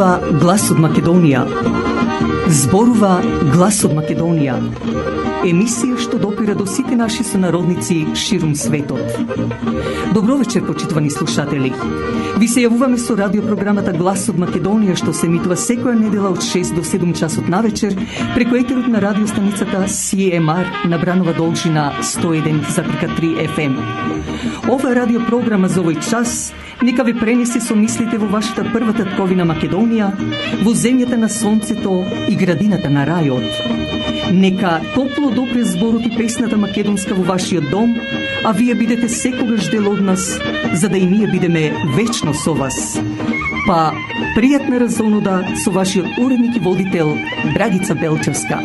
Зборува глас од Македонија. Зборува глас од Македонија. Емисија што допира до сите наши сонародници ширум светот. Добро вечер, почитувани слушатели. Ви се јавуваме со радиопрограмата Глас од Македонија, што се емитува секоја недела од 6 до 7 часот на вечер преку етерот на радиостаницата CMR на Бранова должина 101,3 FM. Ова радиопрограма за овој час нека ви пренесе со мислите во вашата прва татковина Македонија, во земјата на сонцето и градината на рајот. Нека топло допре зборот и песната македонска во вашиот дом, а вие бидете секогаш дел од нас, за да и ние бидеме вечно со вас. Па, пријатна разонуда со вашиот уредник и водител Драгица Белчевска.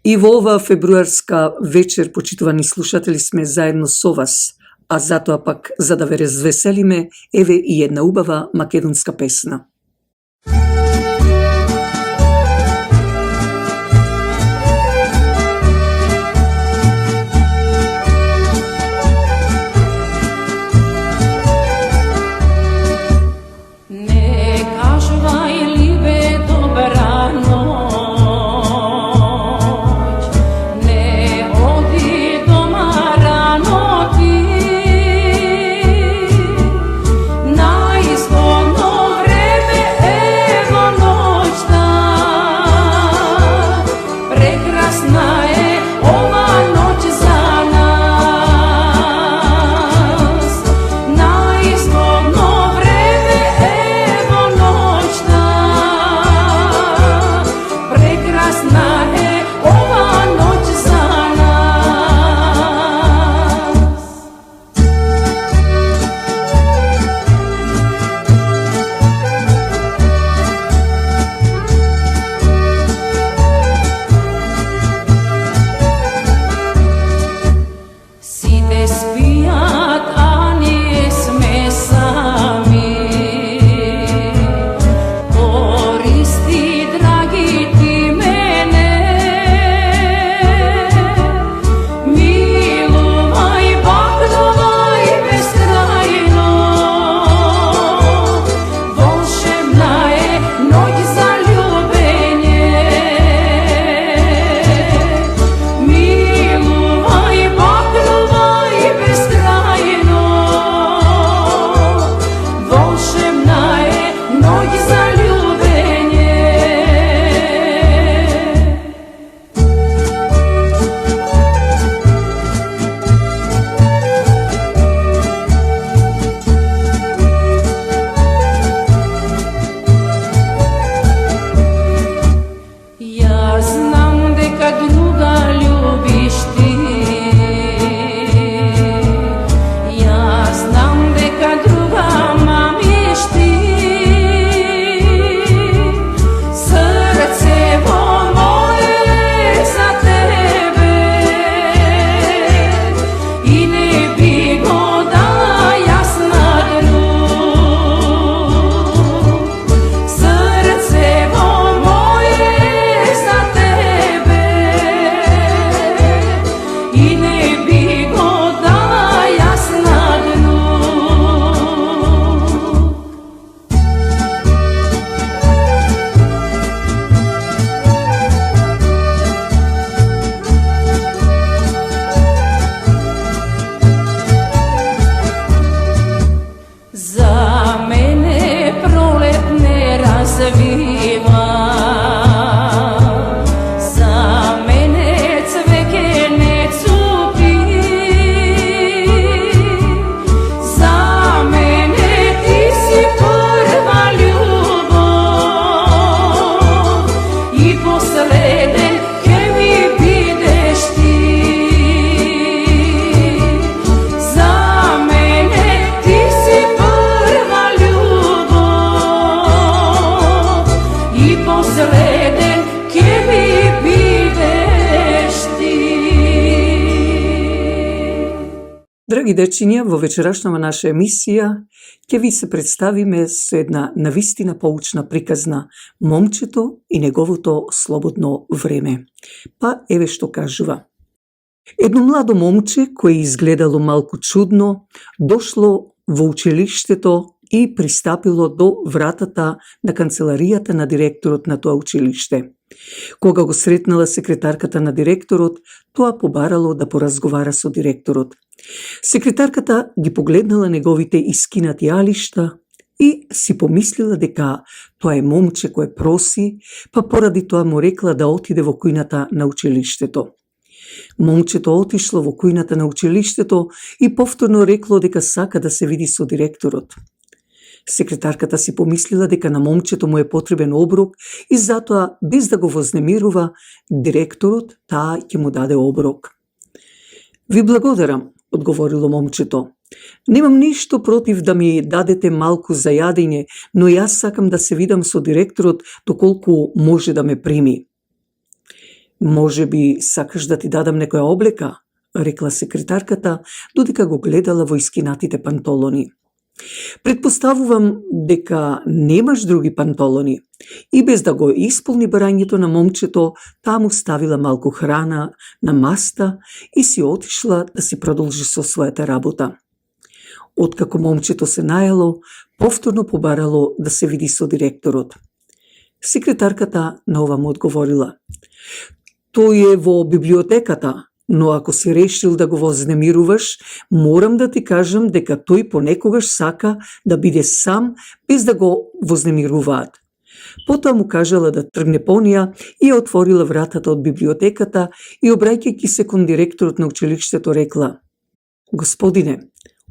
И во оваа фебруарска вечер, почитувани слушатели, сме заедно со вас, а затоа пак, за да ве развеселиме, еве и една убава македонска песна. Драги дечиња, во вечерашната наша емисија ќе ви се представиме со една навистина поучна приказна Момчето и неговото слободно време. Па еве што кажува. Едно младо момче, кое изгледало малку чудно, дошло во училиштето и пристапило до вратата на канцеларијата на директорот на тоа училиште. Кога го сретнала секретарката на директорот, тоа побарало да поразговара со директорот. Секретарката ги погледнала неговите искинати алишта и си помислила дека тоа е момче кое проси, па поради тоа му рекла да отиде во кујната на училиштето. Момчето отишло во кујната на училиштето и повторно рекло дека сака да се види со директорот. Секретарката си помислила дека на момчето му е потребен оброк и затоа, без да го вознемирува, директорот таа ќе му даде оброк. Ви благодарам, одговорило момчето. Немам ништо против да ми дадете малку за јадење, но јас сакам да се видам со директорот доколку може да ме прими. Може би сакаш да ти дадам некоја облека, рекла секретарката, додека го гледала во искинатите пантолони. Предпоставувам дека немаш други пантолони и без да го исполни барањето на момчето, таа му ставила малку храна на маста и си отишла да си продолжи со својата работа. Откако момчето се наело, повторно побарало да се види со директорот. Секретарката на ова му одговорила. Тој е во библиотеката, но ако си решил да го вознемируваш, морам да ти кажам дека тој понекогаш сака да биде сам без да го вознемируваат. Потоа му кажала да тргне по неја и отворила вратата од библиотеката и обраќајќи се кон директорот на училиштето рекла: Господине,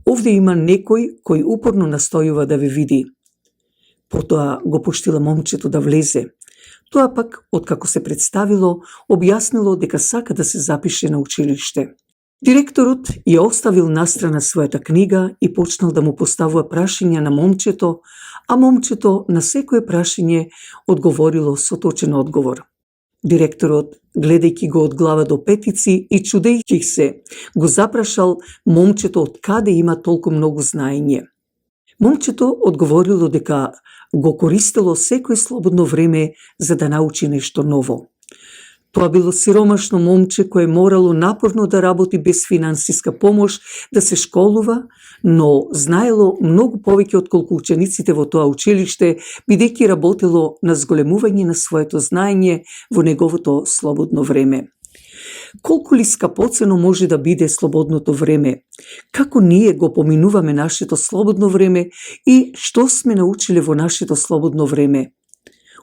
овде има некој кој упорно настојува да ве види. Потоа го пуштила момчето да влезе. Тоа пак, откако се представило, објаснило дека сака да се запише на училиште. Директорот ја оставил настрана својата книга и почнал да му поставува прашања на момчето, а момчето на секое прашање одговорило со точен одговор. Директорот, гледајќи го од глава до петици и чудејќи се, го запрашал момчето од каде има толку многу знаење. Момчето одговорило дека го користело секој слободно време за да научи нешто ново. Тоа било сиромашно момче кое морало напорно да работи без финансиска помош, да се школува, но знаело многу повеќе отколку учениците во тоа училиште, бидејќи работело на зголемување на своето знаење во неговото слободно време. Колку ли скапоцено може да биде слободното време? Како ние го поминуваме нашето слободно време и што сме научиле во нашето слободно време?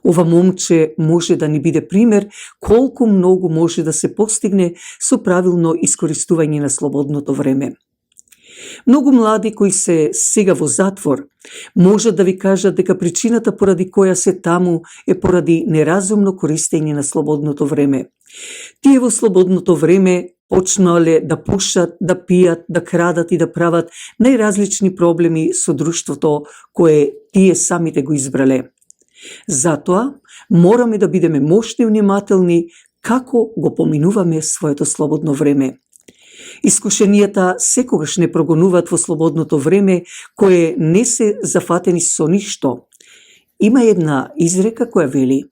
Ова момче може да ни биде пример колку многу може да се постигне со правилно искористување на слободното време. Многу млади кои се сега во затвор можат да ви кажат дека причината поради која се таму е поради неразумно користење на слободното време. Тие во слободното време почнале да пушат, да пијат, да крадат и да прават најразлични проблеми со друштвото кое тие самите го избрале. Затоа мораме да бидеме мошни и внимателни како го поминуваме своето слободно време. Искушенијата секогаш не прогонуваат во слободното време кое не се зафатени со ништо. Има една изрека која вели: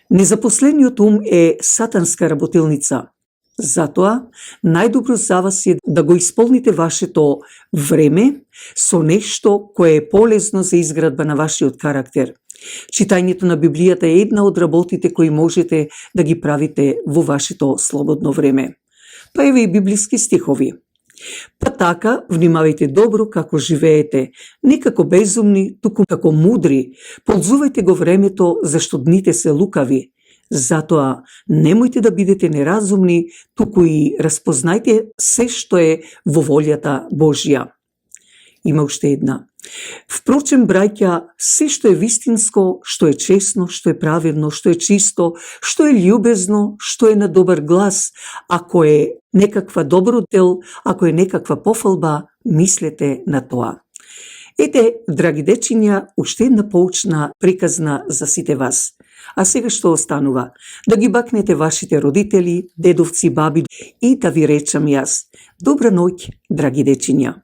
незапослениот ум е сатанска работилница. Затоа, најдобро за вас е да го исполните вашето време со нешто кое е полезно за изградба на вашиот карактер. Читањето на Библијата е една од работите кои можете да ги правите во вашето слободно време. Па еве и библиски стихови. Па така, внимавајте добро како живеете, не како безумни, туку како мудри, ползувајте го времето, зашто дните се лукави. Затоа, немојте да бидете неразумни, туку и распознајте се што е во волјата Божја. Има уште една. Впрочем, браќа, се што е вистинско, што е честно, што е праведно, што е чисто, што е љубезно, што е на добар глас, ако е некаква добродел, ако е некаква пофалба, мислете на тоа. Ете, драги дечиња, уште една поучна приказна за сите вас. А сега што останува? Да ги бакнете вашите родители, дедовци, баби и да ви речам јас. Добра ноќ, драги дечиња.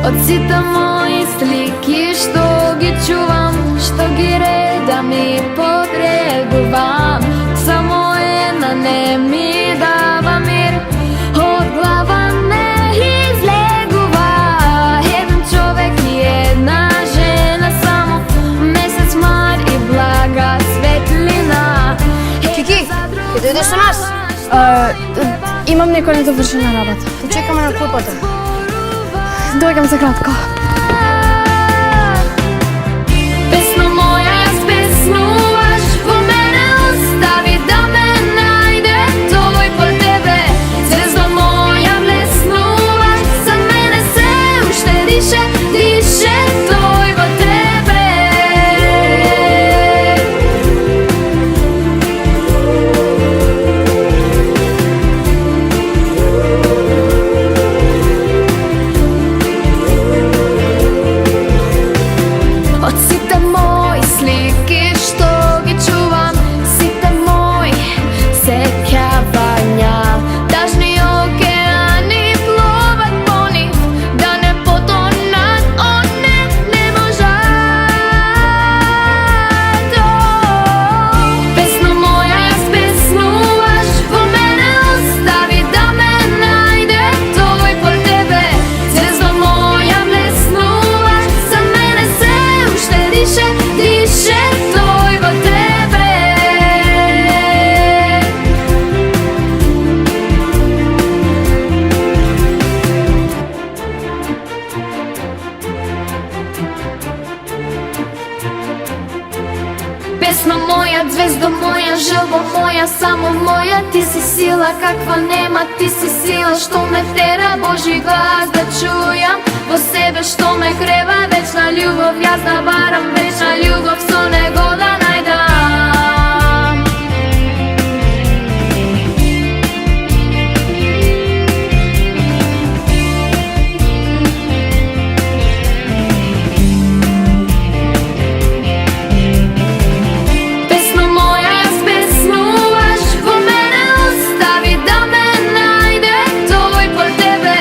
Од сите мои слики што ги чувам, што ги редам и подредувам, само една не ми дава мир, од глава не излегува. Еден човек и една жена, само месец мар и блага светлина. Кики, ќе дојдеш со нас? Имам некоја недовршена работа. Те чекаме на клупата. Дојгам за кратко. Песна моја, јас песнуваш, во мене остави да ме најде тој по тебе. Звезда моја, блеснуваш, за мене се уште дише, дише тој во тебе. Од сите мои слики што ги чувам, сите мои сеќавања, тажни океани плуват по нив, да не потонат, не можат. Песна моја, јас песнуваш, во мене остави да ме најде тој по тебе. Звезда моја, блеснуваш, за мене се уште дише, дише тој во тебе. Песна моја, звезда моја, желба моја, само моја. Ти си сила каква нема, ти си сила што ме тера Божи глас да чујам во себе, што ме грева. Вечна љубов, јас да барам вечна љубов, со него да најдам. Песна моја, јас песнуваш, во мене остави да ме најде тој по тебе.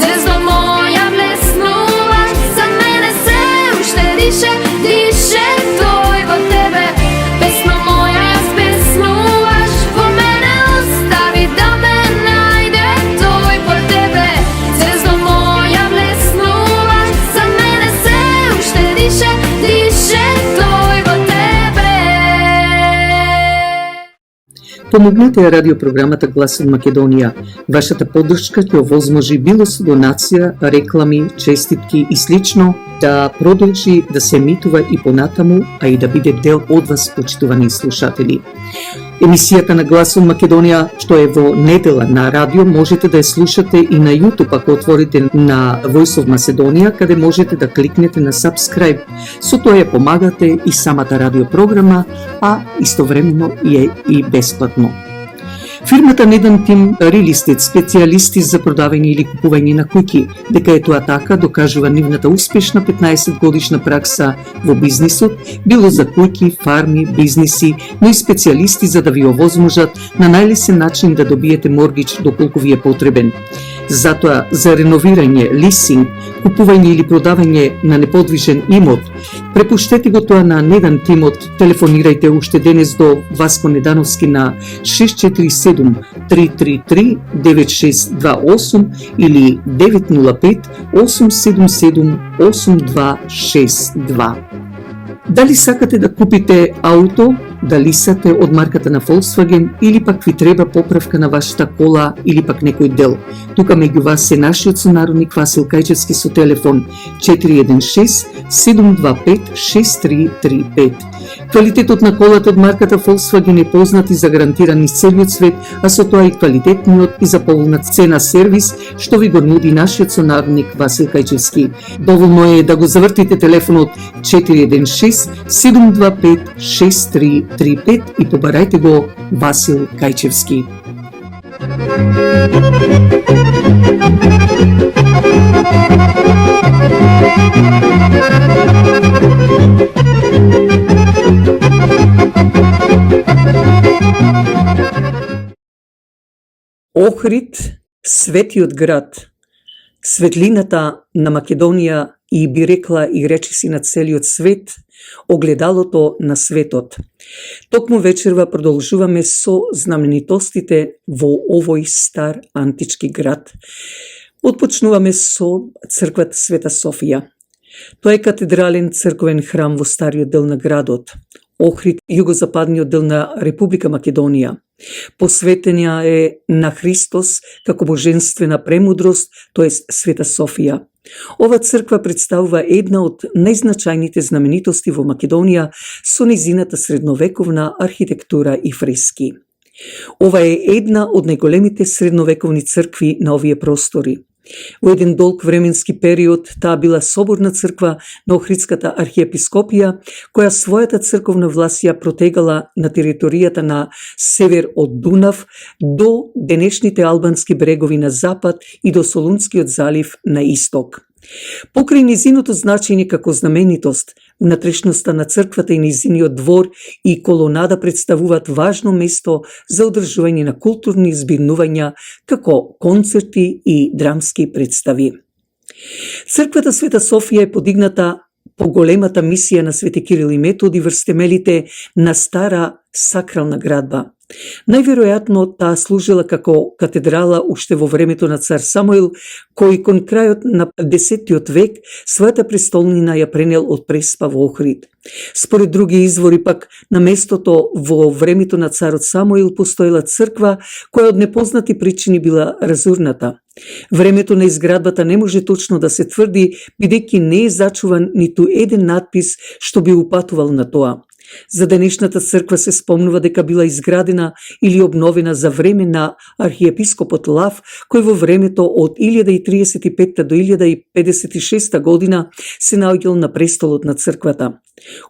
Звезда моја, блеснуваш, за мене се уште дише, дише тој во тебе. Песна моја, јас песнуваш, во мене остави да ме најде тој по тебе. Звезда моја, блеснуваш, за мене се уште дише, дише тој во тебе. Помогнете ја радиопрограмата Глас од Македонија. Вашата поддршка ќе овозможи било со донација, реклами, честитки и слично да продолжи да се емитува и понатаму, а и да биде дел од вас, почитувани слушатели. Емисијата на Глас од Македонија, што е во недела на радио, можете да ја слушате и на YouTube ако отворите на Voice of Macedonia, каде можете да кликнете на subscribe. Со тоа ја помагате и самата радиопрограма, а истовремено е и бесплатно. Фирмата Недан Тим Real Estate, специјалисти за продавање или купување на куќи, дека е тоа така, докажува нивната успешна 15 годишна пракса во бизнисот, било за куќи, фарми, бизниси, но и специјалисти за да ви овозможат на најлесен начин да добиете моргич доколку ви е потребен. Затоа, за реновирање, лисинг, купување или продавање на неподвижен имот, препуштете го тоа на Недан Тимот. Телефонирајте уште денес до Васко Недановски на 647-333-9628 или 905-877-8262. Дали сакате да купите ауто, да лисате од марката на Volkswagen или пак ви треба поправка на вашата кола или пак некој дел? Тука меѓу вас е нашиот сонародник Васил Кајчевски со телефон 416-725-6335. Квалитетот на колата од марката Volkswagen е познат и загарантиран из целиот свет, а со тоа и квалитетниот и за поволна цена сервис што ви го нуди нашиот сонародник Васил Кајчевски. Доволно е да го завртите телефонот 416-725-6335 и побарајте го Васил Кајчевски. Охрид, светиот град. Светлината на Македонија и би рекла и речиси на целиот свет, огледалото на светот. Токму вечерва продолжуваме со знаменитостите во овој стар антички град. Отпочнуваме со црквата Света Софија. Тоа е катедрален црковен храм во стариот дел на градот, Охрид, југозападниот дел на Република Македонија. Посветена е на Христос како божествена премудрост, тоест Света Софија. Ова црква представува една од најзначајните знаменитости во Македонија со низината средновековна архитектура и фрески. Ова е една од најголемите средновековни цркви на овие простори. Во еден долг временски период таа била соборна црква на Охридската архиепископија, која својата црковна власт ја протегала на територијата на север од Дунав до денешните албански брегови на запад и до Солунскиот залив на исток. Покрај низиното значење како знаменитост, внатрешноста на црквата и низиниот двор и колонада представуваат важно место за одржување на културни збирнувања како концерти и драмски представи. Црквата Света Софија е подигната по големата мисија на Свети Кирил и Методи врз темелите на стара сакрална градба. Најверојатно таа служила како катедрала уште во времето на цар Самуил, кој кон крајот на 10 век својата престолнина ја пренел од Преспа во Охрид. Според други извори пак, на местото во времето на царот Самуил постоела црква која од непознати причини била разурната. Времето на изградбата не може точно да се тврди, бидејќи не е зачуван ниту еден надпис што би упатувал на тоа. За денешната црква се спомнува дека била изградена или обновена за време на архиепископот Лав, кој во времето од 1035 до 1056 година се наоѓал на престолот на црквата.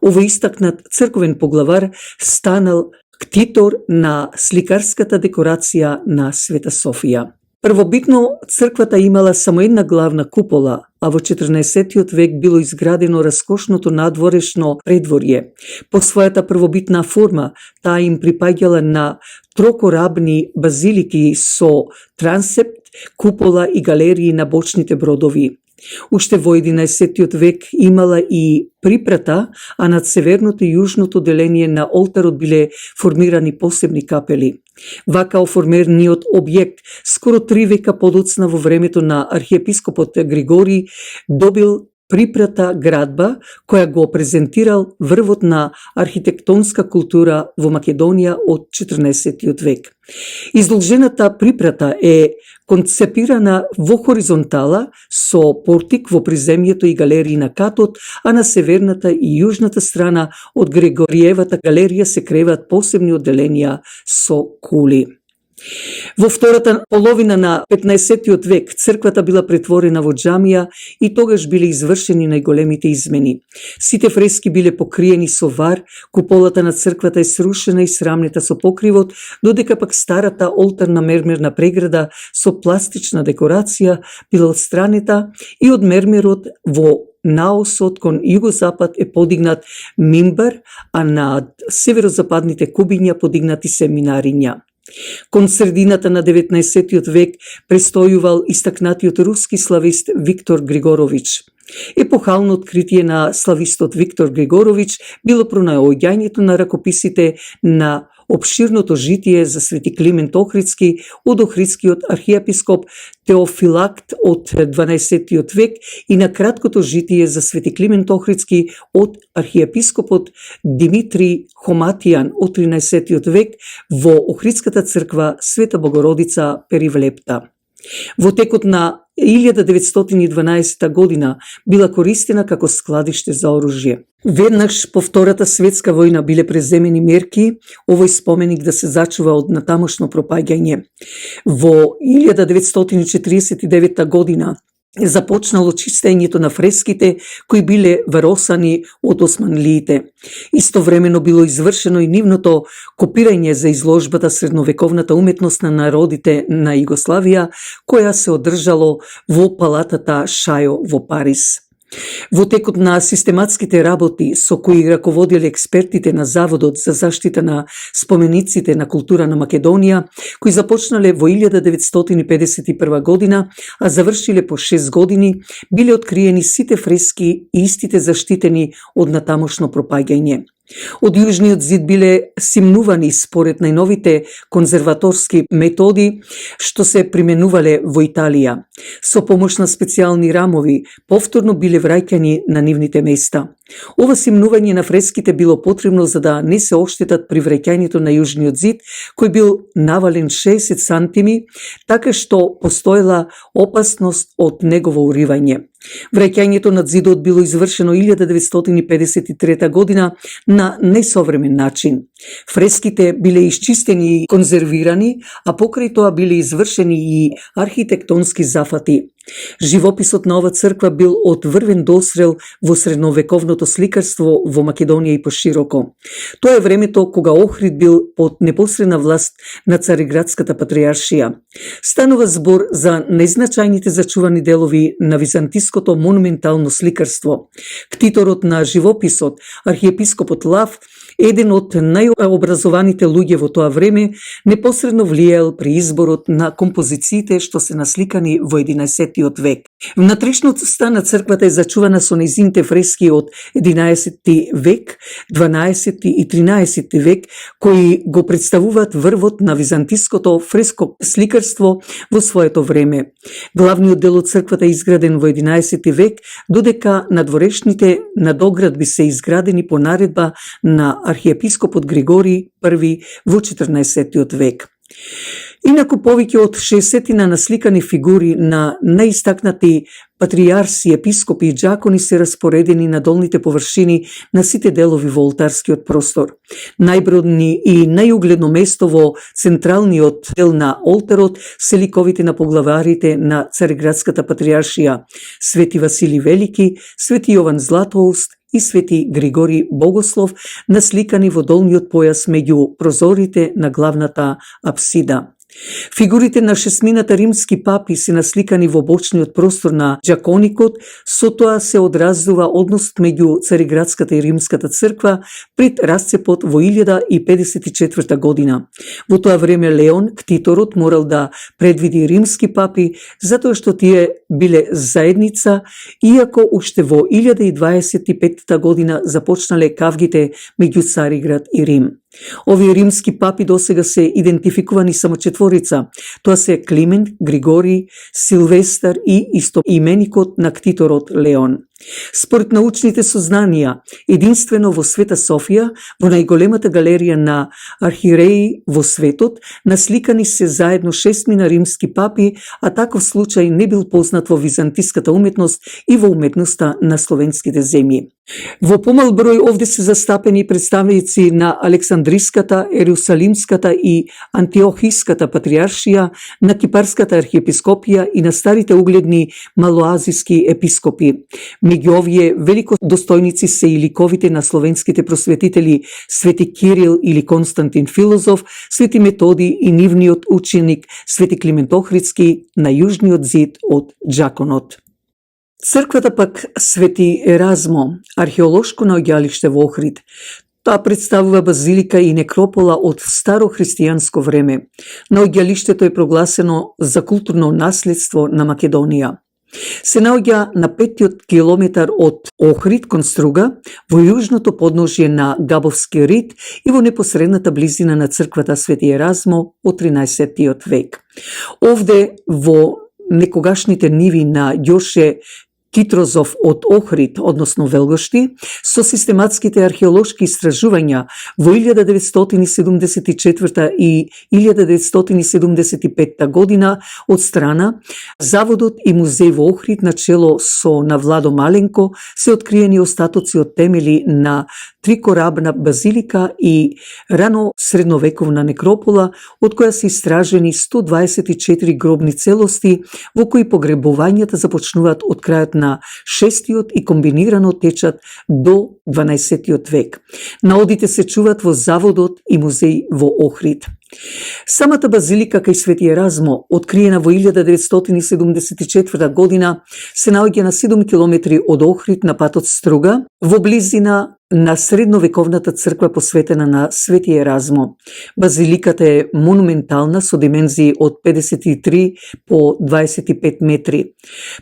Овој истакнат црковен поглавар станал ктитор на сликарската декорација на Света Софија. Првобитно црквата имала само една главна купола, а во 14 век било изградено раскошното надворешно предворје. По својата првобитна форма, таа им припаѓала на трокорабни базилики со трансепт, купола и галерии на бочните бродови. Уште во 11 век имала и припрата, а над северното и јужното деление на олтарот биле формирани посебни капели. Вака оформерниот објект скоро 3 века подоцна во времето на архиепископот Григорий добил припрата градба која го презентирал врвот на архитектонска култура во Македонија од 14 век. Издолжената припрата е концепирана во хоризонтала со портик во приземјето и галерии на катот, а на северната и јужната страна од Григориевата галерија се креваат посебни одделенија со кули. Во втората половина на 15 век црквата била претворена во џамија и тогаш биле извршени најголемите измени. Сите фрески биле покриени со вар, куполата на црквата е срушена и срамнета со покривот, додека пак старата олтарна мермерна преграда со пластична декорација била отстранета и од мермерот во наосот кон југозапад е подигнат мимбар, а над северозападните кубиња подигнати се минариња. Кон средината на 19 век престојувал истакнатиот руски славист Виктор Григорович. Епохално откритие на славистот Виктор Григорович било пронаоѓањето на ракописите на обширното житие за Свети Климент Охридски од Охридскиот архиепископ Теофилакт од 12 век и на краткото житие за Свети Климент Охридски од архиепископот Димитри Хоматијан од 13 век во Охридската црква Света Богородица Перивлепта. Во текот на 1912 година била користена како складиште за оружје. Веднаш по Втората светска војна биле преземени мерки овој споменик да се зачува од натамошно пропаѓање. Во 1949 година е започнало чистењето на фреските кои биле варосани од османлиите. Истовремено било извршено и нивното копирање за изложбата Средновековната уметност на народите на Југославија, која се одржало во палатата Шајо во Париз. Во текот на систематските работи со кои раководеле експертите на Заводот за заштита на спомениците на култура на Македонија, кои започнале во 1951 година, а завршиле по 6 години, биле откриени сите фрески и истите заштитени од натамошно пропаѓање. Од јужниот зид биле симнувани според најновите конзерваторски методи што се применувале во Италија. Со помош на специјални рамови, повторно биле враќани на нивните места. Ова симнување на фреските било потребно за да не се оштетат при враќањето на јужниот зид, кој бил навален 60 сантими, така што постоела опасност од негово уривање. Враќањето на зидот било извршено 1953 година на несовремен начин. Фреските биле исчистени и конзервирани, а покрај тоа биле извршени и архитектонски зафати. Живописот на ова црква бил од врвен досрел во средновековното сликарство во Македонија и пошироко. Тоа е времето кога Охрид бил под непосредна власт на Цариградската патриаршија. Станува збор за најзначајните зачувани делови на византиското монументално сликарство. Ктиторот на живописот, архиепископот Лав, еден од најобразованите луѓе во тоа време, непосредно влијал при изборот на композициите што се насликани во 11-тиот век. Внатрешноста на црквата е зачувана со нејзините фрески од 11-ти век, 12-ти и 13-ти век, кои го представуваат врвот на византиското фреско сликарство во своето време. Главниот дел од црквата е изграден во 11-ти век, додека надворешните надоградби се изградени по наредба на архиепископот Григорий I во 14-тиот век. Инаку повеќе од 60 насликани фигури на најистакнати патријарси, епископи и џакони се распоредени на долните површини на сите делови во олтарскиот простор. Најбродни и најугледно место во централниот дел на олтарот се ликовите на поглаварите на Цариградската патријаршија, Свети Василий Велики, Свети Јован Златоуст и Свети Григорий Богослов, насликани во долниот појас меѓу прозорите на главната апсида. Фигурите на шесмината римски папи се насликани во бочниот простор на џаконикот, со тоа се одразува односот меѓу Цариградската и Римската црква пред расцепот во 1054 година. Во тоа време Леон, ктиторот, морал да предвиди римски папи, затоа што тие биле заедница, иако уште во 1025 година започнале кавгите меѓу Цариград и Рим. Овие римски папи досега се идентификувани само четворица. Тоа се Климент, Григорий, Силвестар и истоименикот на ктиторот Леон. Според научните сознанија, единствено во Света Софија, во најголемата галерија на архиереи во светот, насликани се заедно 6 римски папи, а таков случај не бил познат во византиската уметност и во уметноста на словенските земји. Во помал број овде се застапени представници на Александриската, Ерусалимската и Антиохиската патријаршија, на Кипарската архиепископија и на старите угледни малоазиски епископи. Меѓу овие великодостојници се и ликовите на словенските просветители Свети Кирил или Константин Филозоф, Свети Методи и нивниот ученик Свети Климент Охридски на јужниот зид од џаконот. Црквата пак Свети Еразмо, археолошко наоѓалиште во Охрид. Тоа представува базилика и некропола од старо христијанско време. Наоѓалиштето е прогласено за културно наследство на Македонија. Се наоѓа на 5-тиот километар од Охрид кон Струга, во јужното подножје на Габовски рид и во непосредната близина на црквата Свети Еразмо од 13-тиот век. Овде во некогашните ниви на Јоше Китрозов од Охрид, односно Велгошти, со систематските археолошки истражувања во 1974 и 1975 година од страна Заводот и музеј во Охрид на чело со на Владо Маленко се откриени остатоци од темели на трикорабна базилика и рано средновековна некропола, од која се истражени 124 гробни целости, во кои погребувањата започнуваат од крајот на 6-тиот и комбинирано течат до 12-тиот век. Наодите се чуваат во Заводот и музеј во Охрид. Самата базилика кај Свети Еразмо, откриена во 1974 година, се наоѓа на 7 километри од Охрид на патот Струга, во близина на средновековната црква посветена на Свети Еразмо. Базиликата е монументална со димензии од 53 по 25 метри.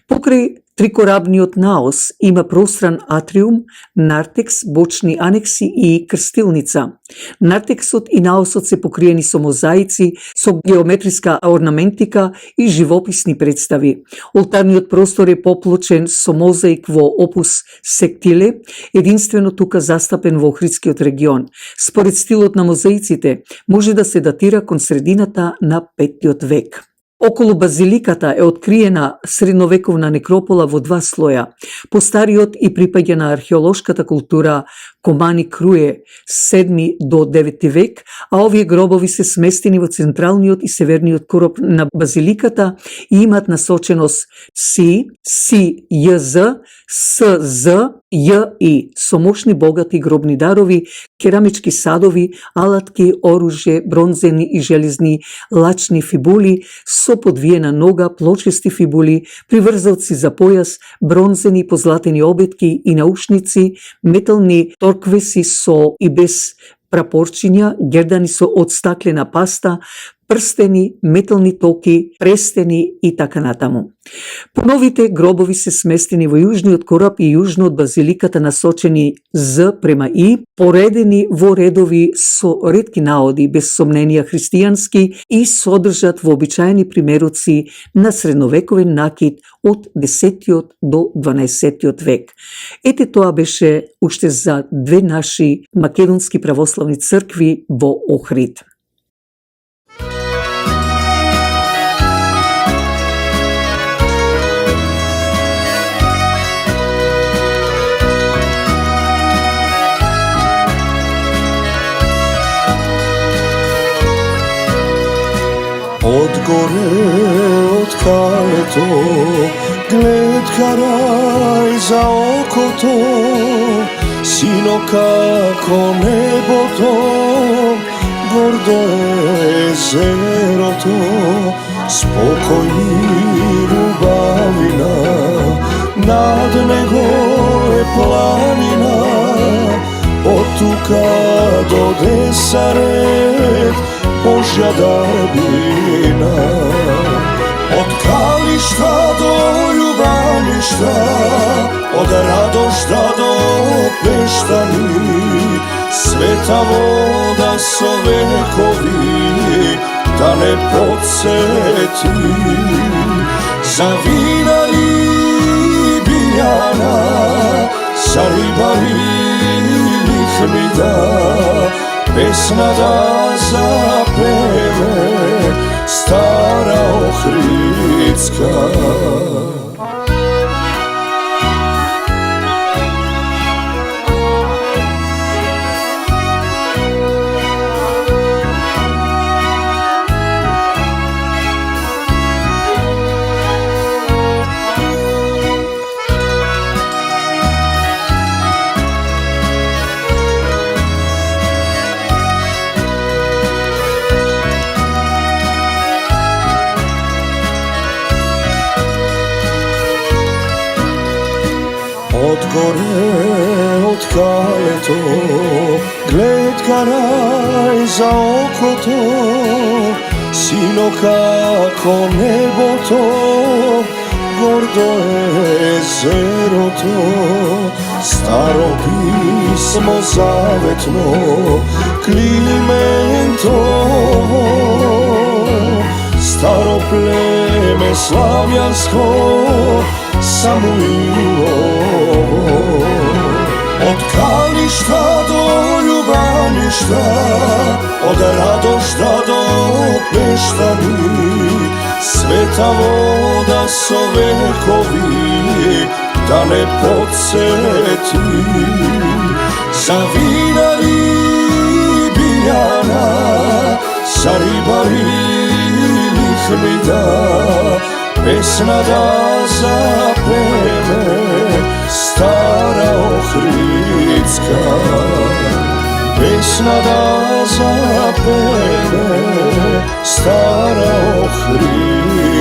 Покрај трикорабниот наос има простран атриум, нартекс, бочни анекси и крстилница. Нартексот и наосот се покриени со мозаици, со геометриска орнаментика и живописни представи. Олтарниот простор е поплочен со мозаик во опус сектиле, единствено тука застапен во Охридскиот регион. Според стилот на мозаиците, може да се датира кон средината на 5 век. Околу базиликата е откриена средновековна некропола во 2 слоја. Постариот и припаѓа на археолошката култура Комани Круе, 7 до 9 век, а овие гробови се сместени во централниот и северниот короб на базиликата и имаат насоченост СЙЗ, СЗ, ЈИ, со мощни богати гробни дарови, керамички садови, алатки, оружје, бронзени и железни лачни фибули, со подвиена нога, плочести фибули, приврзалци за појас, бронзени позлатени обетки и наушници, метални торквеси со и без прапорчиња, гердани со од стаклена паста, прстени, метални токи, престени и така натаму. Поновите гробови се сместени во јужниот кораб и јужно од базиликата насочени З према И, поредени во редови со ретки наоди, без сомненија христијански и содржат вообичаени примеруци на средновековен накид од 10 до 12 век. Ете тоа беше уште за 2 наши македонски православни цркви во Охрид. Одгоре од калето, глед карај за окото, сино како небото, гордо езерото, спокојни љубавина, над него е планина, од тука до Десарет, Божја дарбина. Од калишта до љубавишта, од радошта до пештани, света вода со векови да не подсети. За винари Билјана, за рибари лихмида, песна да запеве, стара Охридска. Одгоре од калето, глед карај за окото, сино како небото, гордо езерото, старо писмо заветно, Клименто, старо племе славјанско, Самуилово. Од калишта до љубавишта, од радошта до пештани, света вода со векови да не подсети. За винари Билјана, за рибари лихмида, песна да запеве, стара Охридска. Без pjesma da zapeve stara ohridska.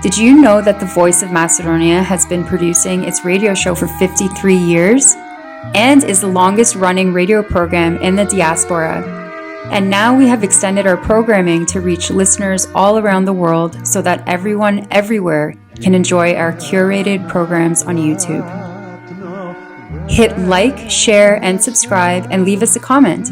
Did you know that the Voice of Macedonia has been producing its radio show for 53 years and is the longest running radio program in the diaspora? And now we have extended our programming to reach listeners all around the world so that everyone everywhere can enjoy our curated programs on YouTube. Hit like, share, and subscribe, and leave us a comment.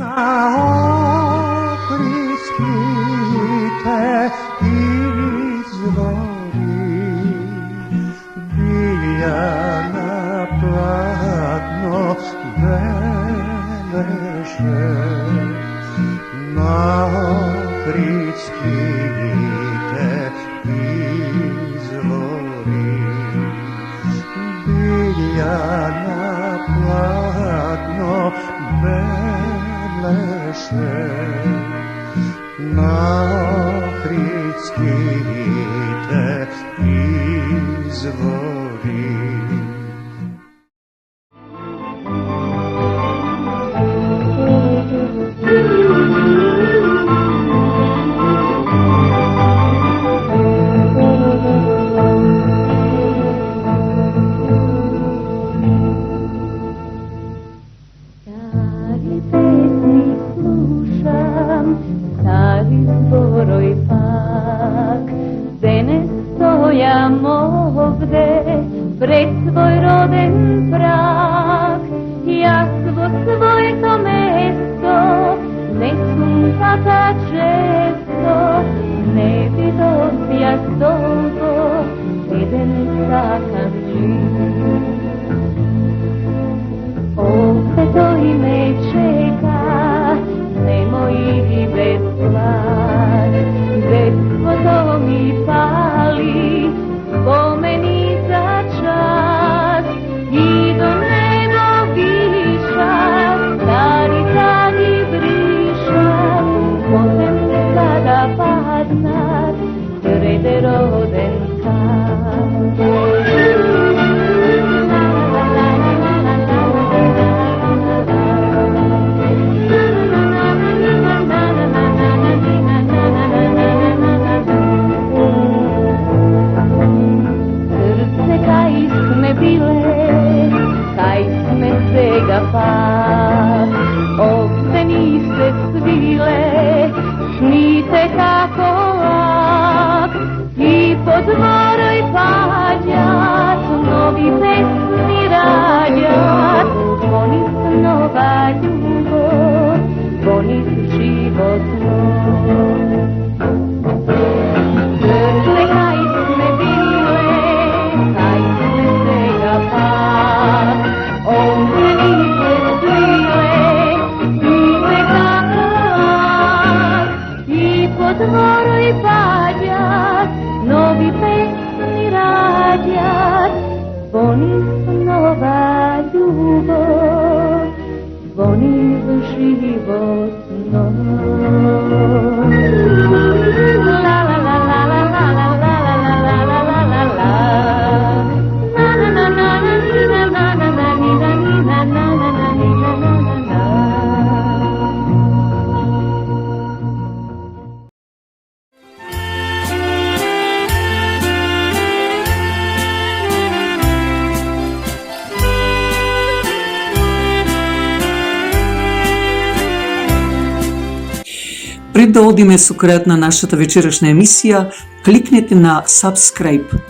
Пред да одиме со крајот на нашата вечерашна емисија, кликнете на Subscribe.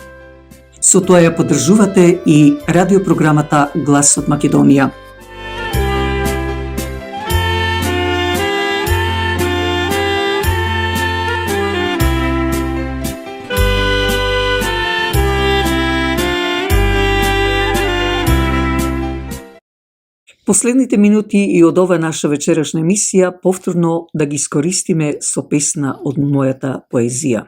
Со тоа ја поддржувате и радиопрограмата Глас од Македонија. Последните минути и од ова наша вечерашна емисија повторно да ги искористиме со песна од мојата поезија.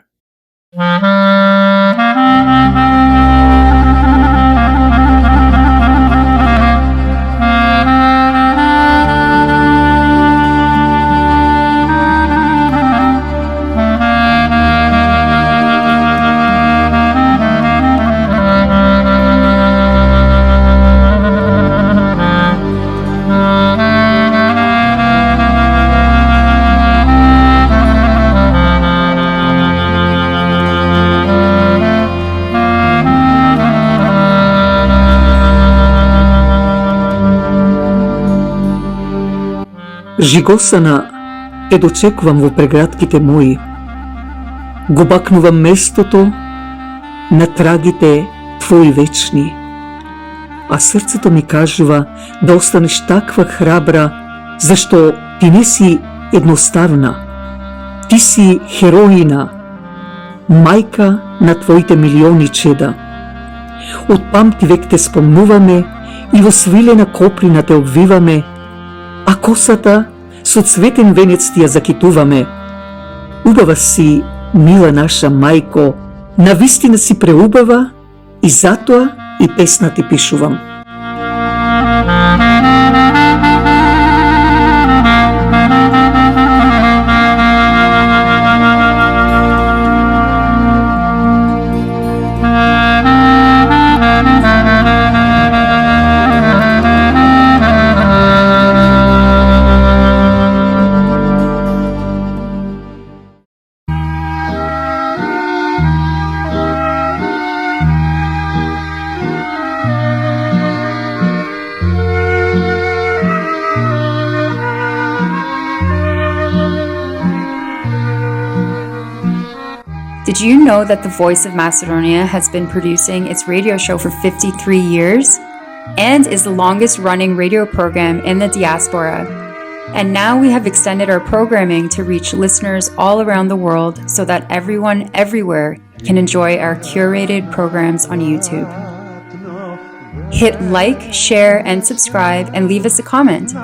Жигосана е дочекувам во преградките мои. Го бакнувам местото на трагите твои вечни. А срцето ми кажува да останеш таква храбра, зашто ти не си едноставна. Ти си хероина, мајка на твоите милиони чеда. Од памти век те спомнуваме и во свилена коприна те обвиваме, а косата со цветен венец ти ја закитуваме. Убава си, мила наша мајко, навистина си преубава и затоа и песна ти пишувам. Did you know that the Voice of Macedonia has been producing its radio show for 53 years and is the longest running radio program in the diaspora? And now we have extended our programming to reach listeners all around the world so that everyone everywhere can enjoy our curated programs on YouTube. Hit like, share, and subscribe, and leave us a comment.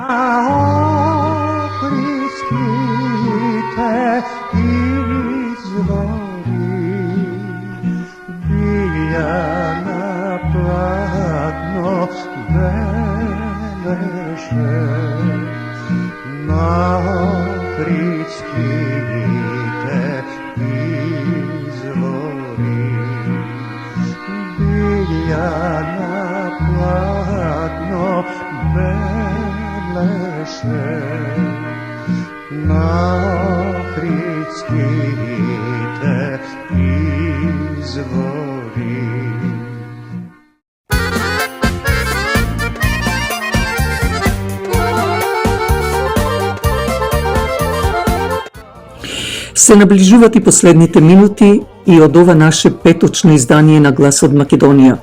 Се наближуваат и последните минути и од ова наше петочно издание на Глас од Македонија.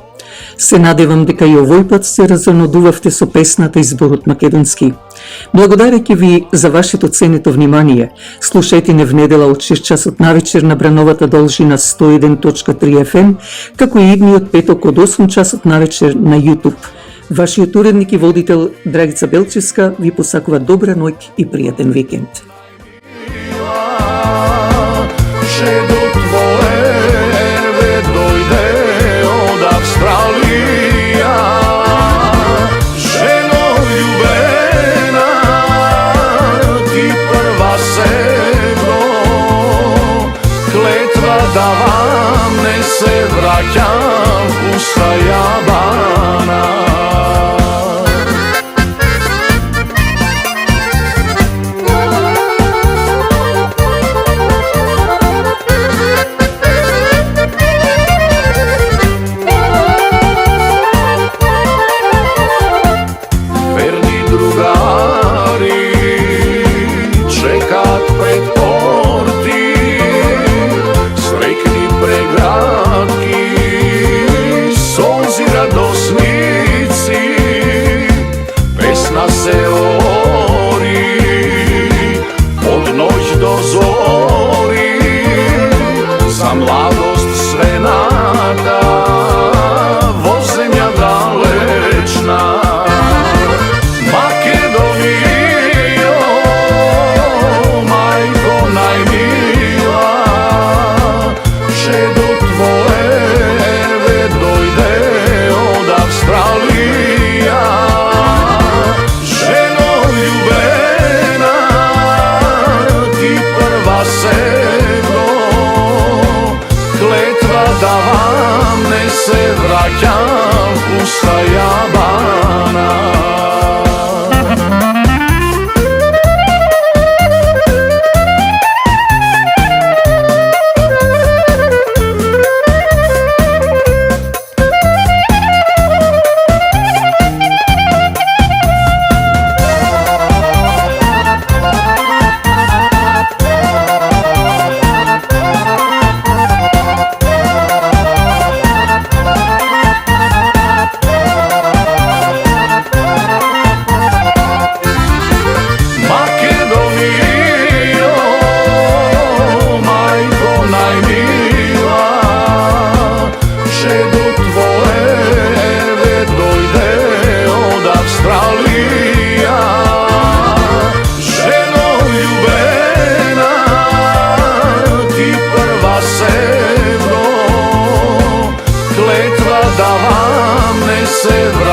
Се надевам дека и овој пат се разонодувавте со песната и зборот македонски. Благодарејќи ви за вашето ценето внимание, слушајте не в недела од 6 часот навечер на брановата должина 101.3 FM, како и идниот петок од 8 часот навечер на YouTube. Вашиот уредник и водител Драгица Белчевска ви посакува добра ноќ и пријатен викенд. Žedo tvoje dojde od Australija. Ženo ljubena, ti prva sevno, kletva da vam ne se vraćam pusta jabana.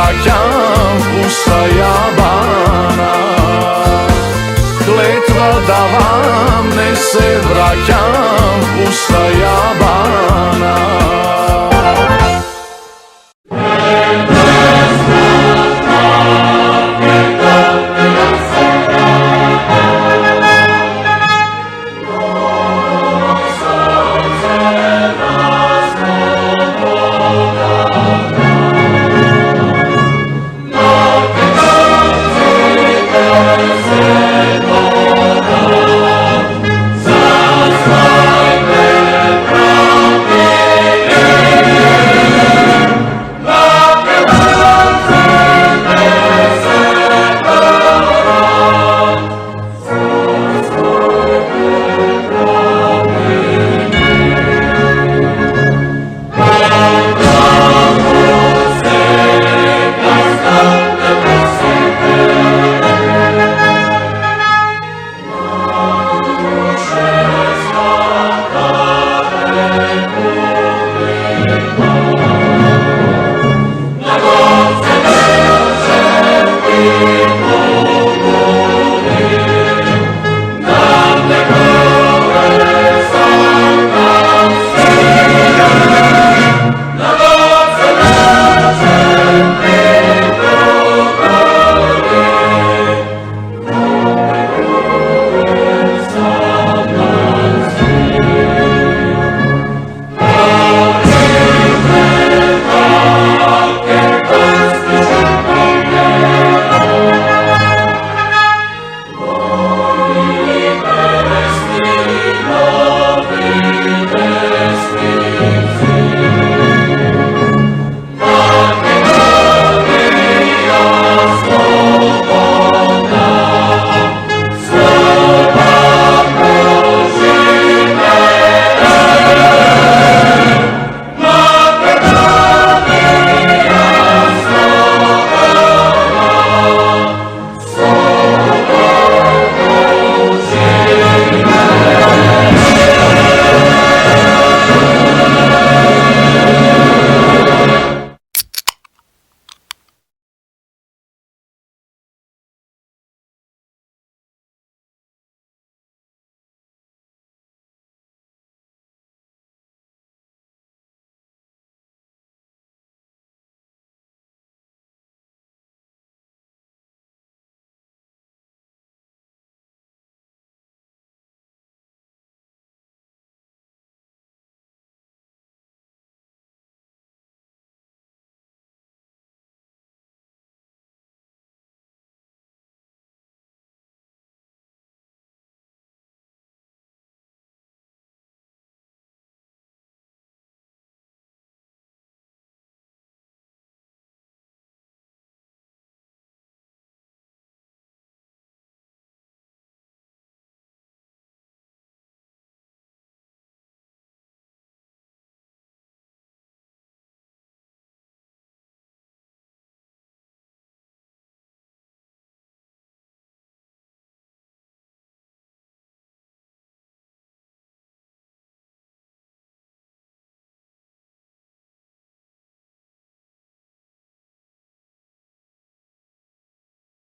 vraćam pusta jabana. Kletva da vam ne se vraćam pusta jabana.